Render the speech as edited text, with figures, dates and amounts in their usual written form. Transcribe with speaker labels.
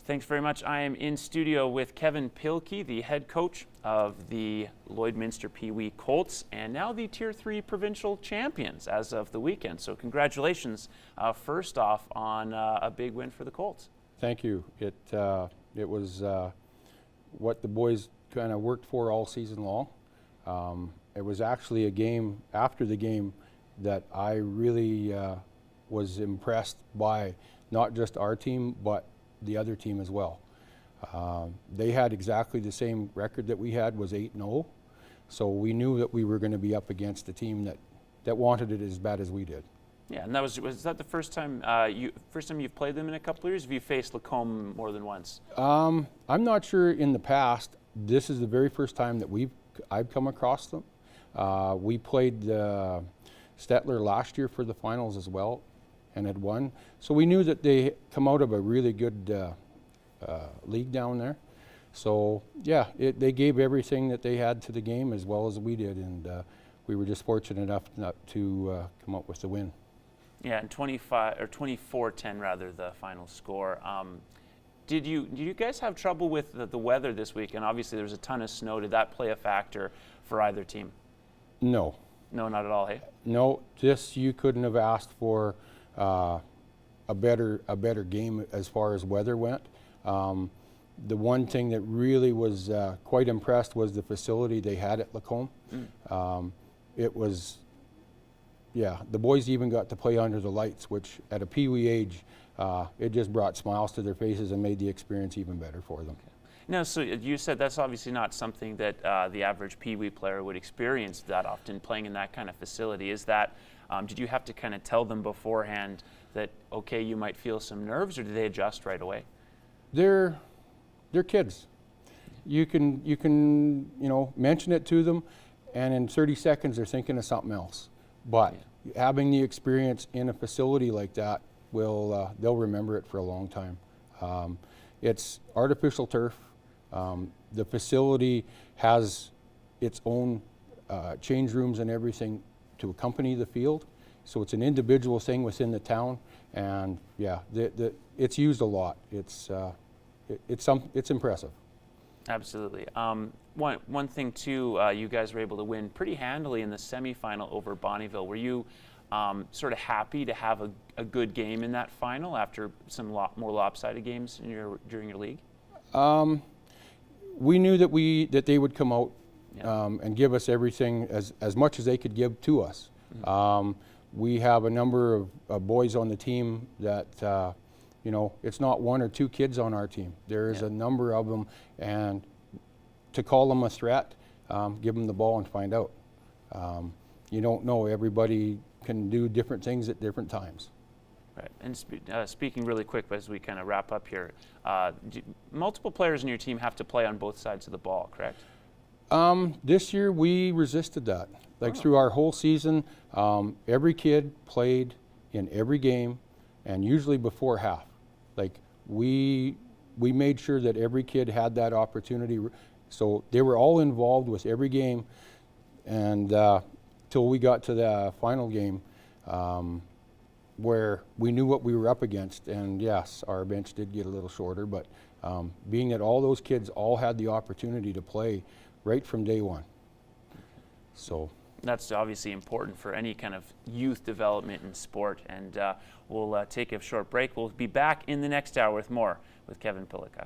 Speaker 1: Thanks very much. I am in studio with Kevin Pilkey, the head coach of the Lloydminster Pee Wee Colts, and now the Tier 3 provincial champions as of the weekend. So congratulations, first off, on a big win for the Colts.
Speaker 2: Thank you. It was what the boys kind of worked for all season long. It was actually a game after the game that I really was impressed by, not just our team, but the other team as well. They had exactly the same record that we had, was 8-0. So we knew that we were going to be up against a team that wanted it as bad as we did.
Speaker 1: Yeah, and was that the first time you've played them in a couple of years? Have you faced Lacombe more than once?
Speaker 2: I'm not sure in the past. This is the very first time that I've come across them. We played Stettler last year for the finals as well, and had won. So we knew that they come out of a really good league down there. So yeah, they gave everything that they had to the game as well as we did, and we were just fortunate enough to come up with the win.
Speaker 1: Yeah, and 24-10 rather, the final score. Did you guys have trouble with the weather this week? And obviously there was a ton of snow. Did that play a factor for either team?
Speaker 2: No.
Speaker 1: No, not at all, hey?
Speaker 2: No, just you couldn't have asked for a better game as far as weather went. The one thing that really was quite impressed was the facility they had at Lacombe. It was, yeah, the boys even got to play under the lights, which at a Pee Wee age, it just brought smiles to their faces and made the experience even better for them.
Speaker 1: Okay. Now, so you said that's obviously not something that the average Pee Wee player would experience that often, playing in that kind of facility. Is that, did you have to kind of tell them beforehand that, okay, you might feel some nerves, or did they adjust right away?
Speaker 2: They're kids. You can mention it to them, and in 30 seconds they're thinking of something else. But having the experience in a facility like that, they'll remember it for a long time. It's artificial turf. The facility has its own change rooms and everything to accompany the field. So it's an individual thing within the town, and yeah, it's used a lot. It's impressive.
Speaker 1: Absolutely. One thing too, you guys were able to win pretty handily in the semifinal over Bonnyville. Were you sort of happy to have a good game in that final after some more lopsided games during your league?
Speaker 2: We knew that they would come out and give us everything as much as they could give to us. Mm-hmm. We have a number of boys on the team that it's not one or two kids on our team. There is a number of them, and to call them a threat, give them the ball and find out. You don't know. Everybody can do different things at different times.
Speaker 1: Right. And speaking really quick as we kind of wrap up here, multiple players in your team have to play on both sides of the ball, correct?
Speaker 2: This year we resisted that. Through our whole season, every kid played in every game, and usually before half. We made sure that every kid had that opportunity, so they were all involved with every game, and till we got to the final game, where we knew what we were up against. And yes, our bench did get a little shorter, but being that all those kids all had the opportunity to play right from day one. So
Speaker 1: that's obviously important for any kind of youth development in sport. And we'll take a short break. We'll be back in the next hour with more with Kevin Pilkey.